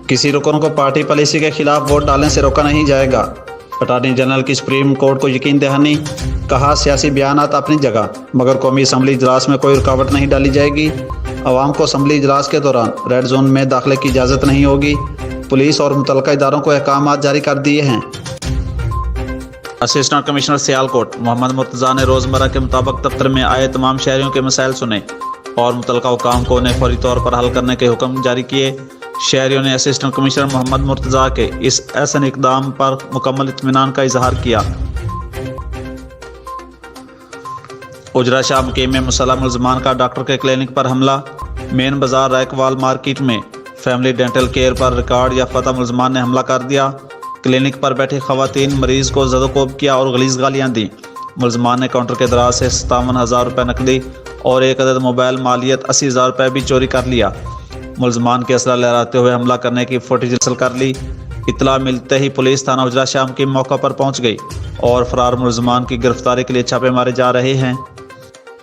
किसी रुकन को पार्टी पॉलिसी के खिलाफ वोट डालने से रोका नहीं जाएगा। अटॉर्नी जनरल की सुप्रीम कोर्ट को यकीन दहानी। कहा, सियासी बयानात अपनी जगह मगर कौमी असम्बली इजलास में कोई रुकावट नहीं डाली जाएगी। अवाम को असम्बली इजलास के दौरान रेड जोन में दाखिले की इजाज़त नहीं होगी। पुलिस और मुतल्लिका इदारों को अहकाम जारी कर दिए हैं। असिस्टेंट कमिश्नर सियालकोट मोहम्मद मुर्तज़ा ने रोज़मर्रा के मुताबिक दफ्तर में आए तमाम शहरियों के मसाइल सुने और मुतल्लिका हुकाम को उन्हें फौरी तौर पर हल करने के हुक्म जारी किए। शहरियों ने असिस्टेंट कमिश्नर मोहम्मद मुर्तज़ा के इस ऐसे इक़दाम पर मुकम्मल इत्मीनान का इजहार किया। उजरा शाह मुकीम में मुसल्लह मुलज़मान का डॉक्टर के क्लिनिक पर हमला। मेन बाजार रैकवाल मार्केट में फैमिली डेंटल केयर पर रिकॉर्ड याफ्ता मुलज़मान ने हमला कर दिया। क्लिनिक पर बैठे खवातीन मरीज़ को ज़दोकोब किया और गलीज़ गालियाँ दी। मुलज़मान ने काउंटर के दराज से 57,000 रुपये नकदी और एक अदद मोबाइल मालियत 80,000 रुपये भी चोरी कर लिया। मुलज़मान के असला लहराते हुए हमला करने की फुटेज हासिल कर ली। इतला मिलते ही पुलिस थाना उजरा शाम की मौका पर पहुंच गई और फरार मुलज़मान की गिरफ्तारी के लिए छापे मारे जा रहे हैं।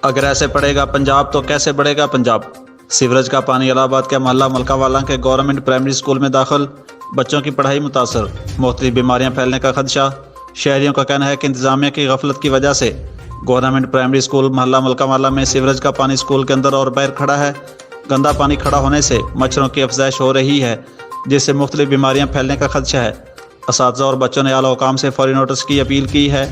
अगर ऐसे पड़ेगा पंजाब तो कैसे बढ़ेगा पंजाब। सीवरेज का पानी इलाहाबाद के मोहल्ला मलकावाला के गवर्नमेंट प्राइमरी स्कूल में दाखिल। बच्चों की पढ़ाई मुतासर, मुख्तलिफ बीमारियां फैलने का खदशा। शहरियों का कहना है कि इंतजामिया की गफलत की वजह से गवर्नमेंट प्राइमरी स्कूल मोहल्ला मलकावाला में सीवरेज का पानी स्कूल के अंदर और बाहर खड़ा है। गंदा पानी खड़ा होने से मच्छरों की अफजाइश हो रही है जिससे मुख्तलिफ बीमारियां फैलने का खदशा है। असातिज़ा और बच्चों ने आला हुकाम से फौरी नोटिस की अपील की है।